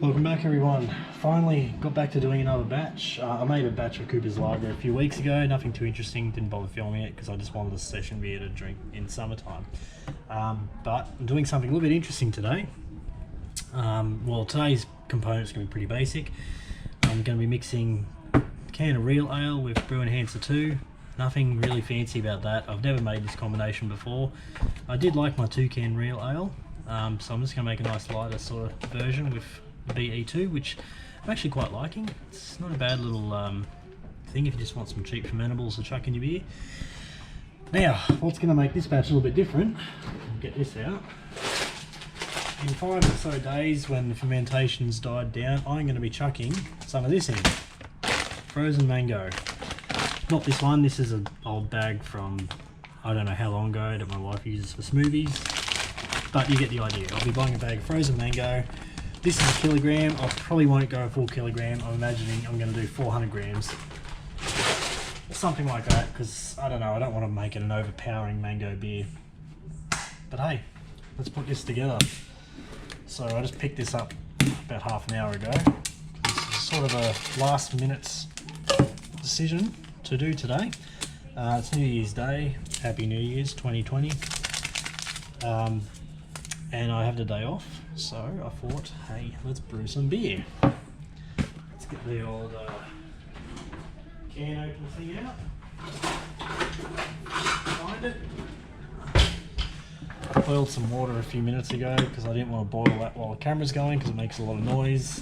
Welcome back everyone. Finally got back to doing another batch. I made a batch of Cooper's Lager a few weeks ago, nothing too interesting, didn't bother filming it because I just wanted a session beer to drink in summertime. But I'm doing something a little bit interesting today. Well, today's components are going to be pretty basic. I'm going to be mixing a can of real ale with Brew Enhancer 2. Nothing really fancy about that. I've never made this combination before. I did like my 2-can real ale, so I'm just going to make a nice lighter sort of version with BE2, which I'm actually quite liking. It's not a bad little thing if you just want some cheap fermentables to chuck in your beer. Now, what's going to make this batch a little bit different, I'll get this out. In 5 or so days, when the fermentation's died down, I'm going to be chucking some of this in. Frozen mango. Not this one, this is an old bag from I don't know how long ago that my wife uses for smoothies, but you get the idea. I'll be buying a bag of frozen mango. This is a kilogram. I probably won't go a full kilogram. I'm imagining I'm going to do 400 grams. Something like that, because I don't know, I don't want to make it an overpowering mango beer. But hey, let's put this together. So I just picked this up about half an hour ago. This is sort of a last minute decision to do today. It's New Year's Day. Happy New Year's 2020. And I have the day off, so I thought, hey, let's brew some beer. Let's get the old can opener thing out. Find it. I boiled some water a few minutes ago because I didn't want to boil that while the camera's going because it makes a lot of noise.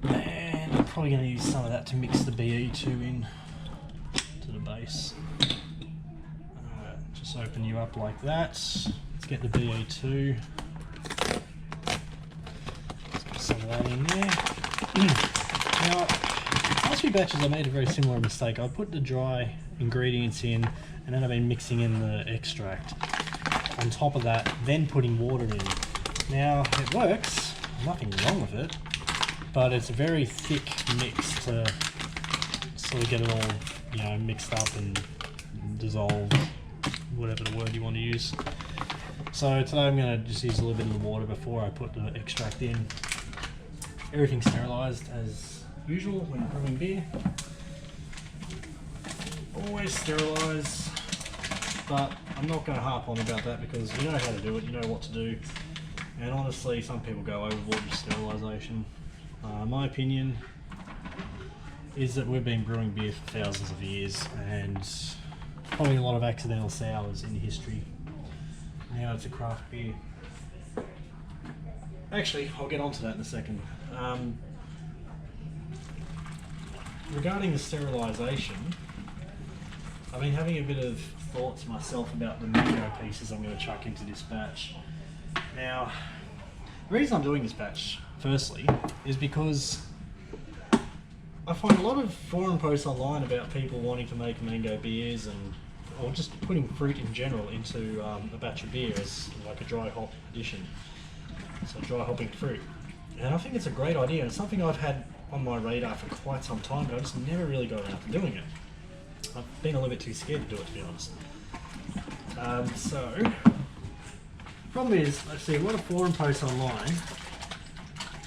And I'm probably going to use some of that to mix the BE2 in to the base. Just open you up like that. Let's get the BE2. Let's get some of that in there. Now, last few batches I made a very similar mistake. I put the dry ingredients in and then I've been mixing in the extract on top of that, then putting water in. Now, it works, nothing wrong with it, but it's a very thick mix to sort of get it all, you know, mixed up and dissolved, whatever the word you want to use. So today I'm going to just use a little bit of the water before I put the extract in. Everything's sterilised as usual when brewing beer. Always sterilise, but I'm not going to harp on about that because you know how to do it, you know what to do. And honestly, some people go overboard with sterilisation. My opinion is that we've been brewing beer for thousands of years and probably a lot of accidental sours in history. Now it's a craft beer. Actually, I'll get onto that in a second. Regarding the sterilisation, I've been having a bit of thoughts myself about the mango pieces I'm going to chuck into this batch. Now, the reason I'm doing this batch, firstly, is because I find a lot of forum posts online about people wanting to make mango beers or just putting fruit in general into a batch of beer as like a dry hop addition. So dry hopping fruit. And I think it's a great idea and it's something I've had on my radar for quite some time, but I just never really got around to doing it. I've been a little bit too scared to do it, to be honest. So, problem is, I see a lot of forum posts online,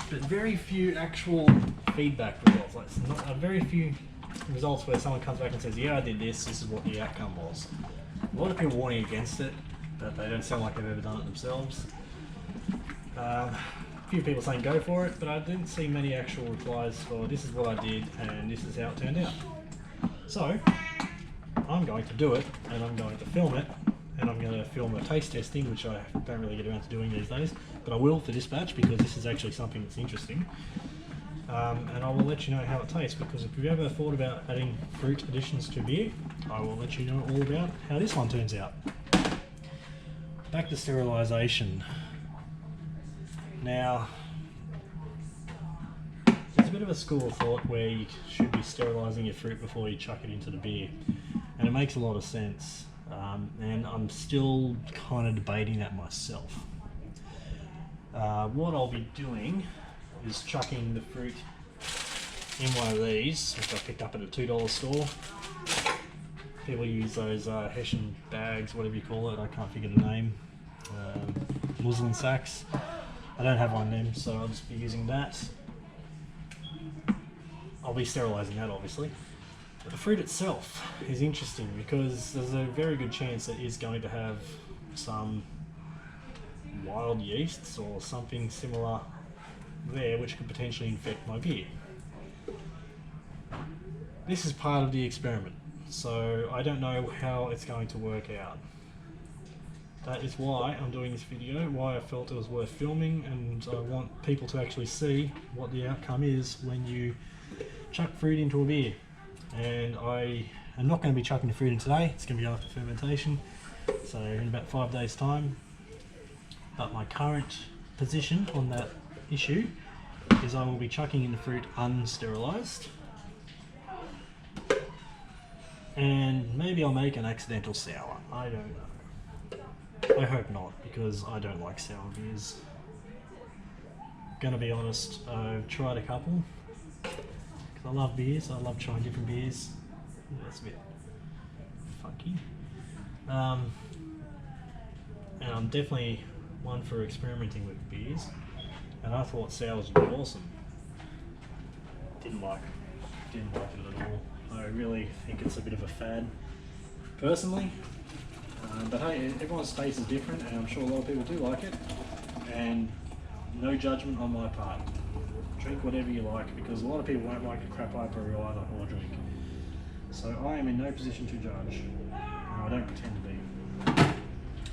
but very few actual feedback results. Like very few results where someone comes back and says, yeah, I did this, this is what the outcome was. A lot of people warning against it, but they don't sound like they've ever done it themselves. A few people saying go for it, but I didn't see many actual replies for this is what I did and this is how it turned out. So, I'm going to do it and I'm going to film it and I'm going to film a taste testing, which I don't really get around to doing these days, but I will for this batch because this is actually something that's interesting. And I will let you know how it tastes because if you've ever thought about adding fruit additions to beer, I will let you know all about how this one turns out. Back to sterilisation. Now, there's a bit of a school of thought where you should be sterilising your fruit before you chuck it into the beer, and it makes a lot of sense, and I'm still kind of debating that myself. What I'll be doing is chucking the fruit in one of these, which I picked up at a $2 store. People use those Hessian bags, whatever you call it, I can't figure the name, muslin sacks. I don't have one of them, so I'll just be using that. I'll be sterilising that obviously. But the fruit itself is interesting because there's a very good chance it is going to have some wild yeasts or something similar there which could potentially infect my beer. This is part of the experiment, so I don't know how it's going to work out. That is why I'm doing this video, why I felt it was worth filming, and I want people to actually see what the outcome is when you chuck fruit into a beer. And I am not going to be chucking the fruit in today, it's going to be after fermentation, so in about 5 days time. But my current position on that issue is I will be chucking in the fruit unsterilised. And maybe I'll make an accidental sour, I don't know. I hope not, because I don't like sour beers. Gonna be honest, I've tried a couple. Because I love beers, I love trying different beers. That's a bit funky. And I'm definitely one for experimenting with beers. And I thought sours would be awesome. Didn't like it at all. I really think it's a bit of a fad, personally. But hey, everyone's taste is different, and I'm sure a lot of people do like it. And no judgment on my part. Drink whatever you like, because a lot of people won't like the crap I brew either or drink. So I am in no position to judge. And I don't pretend to be.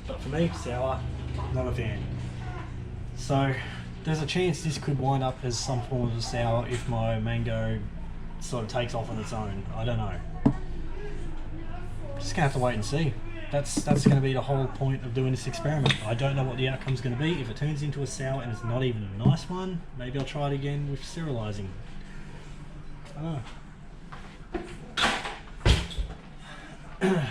But for me, sour, not a fan. So there's a chance this could wind up as some form of a sour if my mango sort of takes off on its own. I don't know. Just gonna have to wait and see. That's going to be the whole point of doing this experiment. I don't know what the outcome's going to be. If it turns into a sour and it's not even a nice one, maybe I'll try it again with sterilising. I don't know.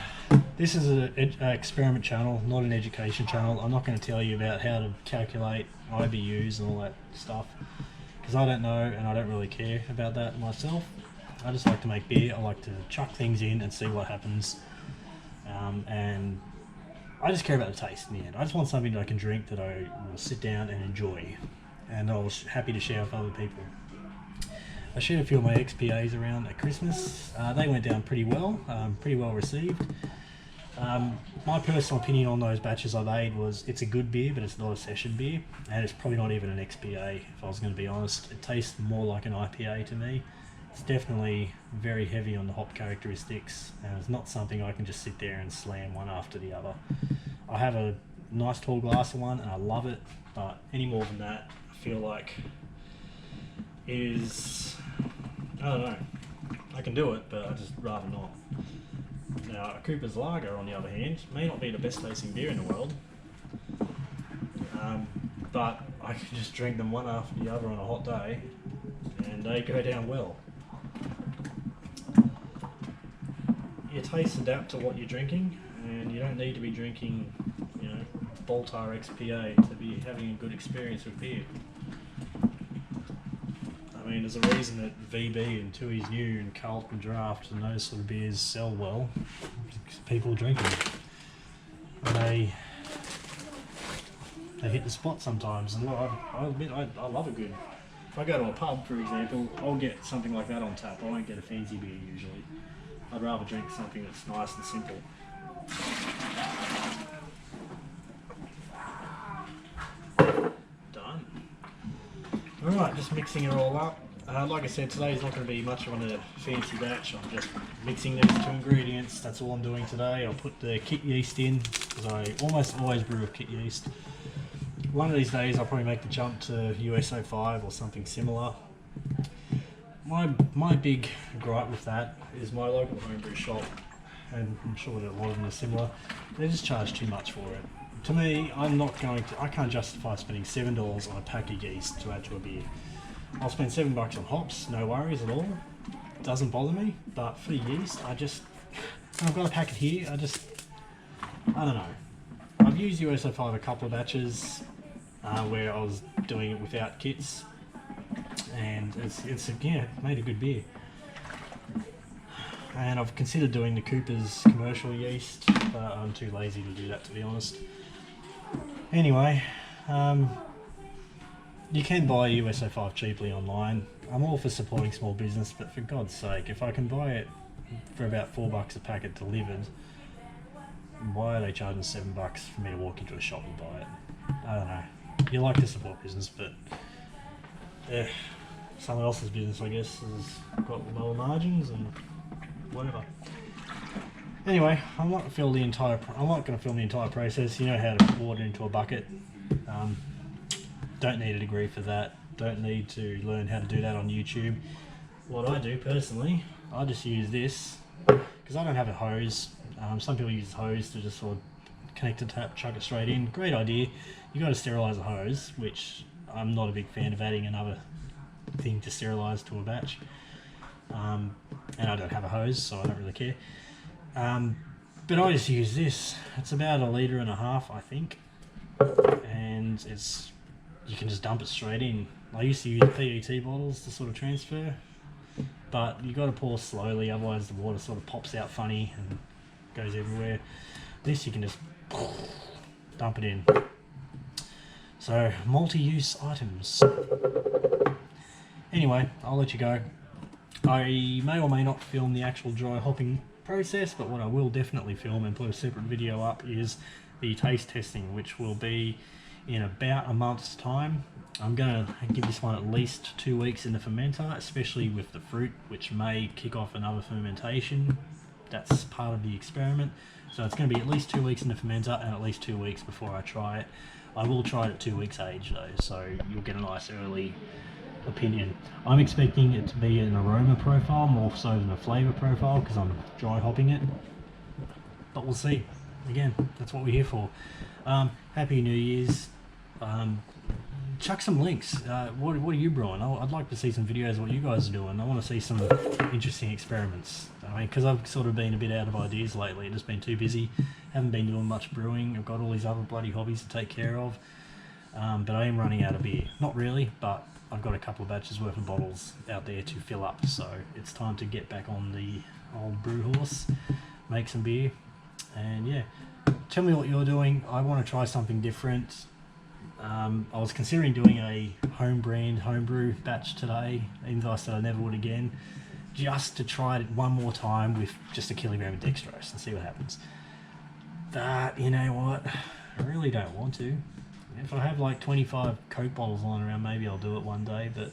This is an experiment channel, not an education channel. I'm not going to tell you about how to calculate IBUs and all that stuff, because I don't know and I don't really care about that myself. I just like to make beer. I like to chuck things in and see what happens. And I just care about the taste in the end. I just want something that I can drink that I will sit down and enjoy, and I was happy to share with other people. I shared a few of my XPAs around at Christmas. They went down pretty well received. My personal opinion on those batches I made was it's a good beer, but it's not a session beer, and it's probably not even an XPA if I was going to be honest. It tastes more like an IPA to me. It's definitely very heavy on the hop characteristics, and it's not something I can just sit there and slam one after the other. I have a nice tall glass of one and I love it, but any more than that I feel like is, I don't know, I can do it, but I'd just rather not. Now a Cooper's Lager on the other hand may not be the best tasting beer in the world, but I can just drink them one after the other on a hot day and they go down well. Your tastes adapt to what you're drinking, and you don't need to be drinking, you know, Baltar XPA to be having a good experience with beer. I mean, there's a reason that VB and Tooheys New and Carlton Draft and those sort of beers sell well, because people drink them. And they hit the spot sometimes, and I'll admit I love a good. If I go to a pub, for example, I'll get something like that on tap. I won't get a fancy beer usually. I'd rather drink something that's nice and simple. Done. Alright, just mixing it all up. Like I said, today's not going to be much of a fancy batch. I'm just mixing these two ingredients. That's all I'm doing today. I'll put the kit yeast in, because I almost always brew with kit yeast. One of these days I'll probably make the jump to US-05 or something similar. My big gripe with that is my local homebrew shop, and I'm sure that a lot of them are similar, they just charge too much for it. To me, I can't justify spending $7 on a pack of yeast to add to a beer. I'll spend $7 on hops, no worries at all, doesn't bother me, but for yeast, I've got a packet here, I don't know. I've used US-05 a couple of batches where I was doing it without kits, and it's again made a good beer. And I've considered doing the Cooper's commercial yeast, but I'm too lazy to do that, to be honest. Anyway, You can buy USA 5 cheaply online. I'm all for supporting small business, but for God's sake, if I can buy it for about $4 a packet delivered, why are they charging $7 for me to walk into a shop and buy it? I don't know. You like to support business, but someone else's business, I guess, has got lower margins and whatever. Anyway, I'm not going to film the entire process. You know how to pour it into a bucket. Don't need a degree for that. Don't need to learn how to do that on YouTube. What I do personally, I just use this because I don't have a hose. Some people use hose to just sort of connect a tap, chuck it straight in. Great idea. You got to sterilize a hose, which I'm not a big fan of adding another thing to sterilize to a batch. And I don't have a hose, so I don't really care. But I just use this. It's about 1.5 liters, I think, and you can just dump it straight in. I used to use PET bottles to sort of transfer, but you got to pour slowly, otherwise the water sort of pops out funny and goes everywhere. This you can just dump it in. So multi-use items. Anyway, I'll let you go. I may or may not film the actual dry hopping process, but what I will definitely film and put a separate video up is the taste testing, which will be in about a month's time. I'm going to give this one at least 2 weeks in the fermenter, especially with the fruit, which may kick off another fermentation. That's part of the experiment. So it's going to be at least 2 weeks in the fermenter and at least 2 weeks before I try it. I will try it at 2 weeks age though, so you'll get a nice early opinion. I'm expecting it to be an aroma profile more so than a flavour profile because I'm dry hopping it, but we'll see. Again, that's what we're here for. Happy New Year's. Chuck some links. What are you brewing? I'd like to see some videos of what you guys are doing. I want to see some interesting experiments. I mean, because I've sort of been a bit out of ideas lately. I've just been too busy. Haven't been doing much brewing. I've got all these other bloody hobbies to take care of. But I am running out of beer. Not really, but I've got a couple of batches worth of bottles out there to fill up. So it's time to get back on the old brew horse, make some beer. And yeah, tell me what you're doing. I want to try something different. I was considering doing a homebrew batch today, even though I said I never would again, just to try it one more time with just 1 kilogram of dextrose and see what happens. But you know what, I really don't want to. If I have like 25 Coke bottles lying around, maybe I'll do it one day, but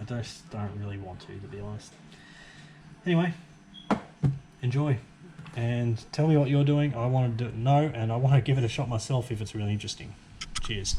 I just don't really want to be honest. Anyway, enjoy and tell me what you're doing. I want to know, and I want to give it a shot myself if it's really interesting. Cheers.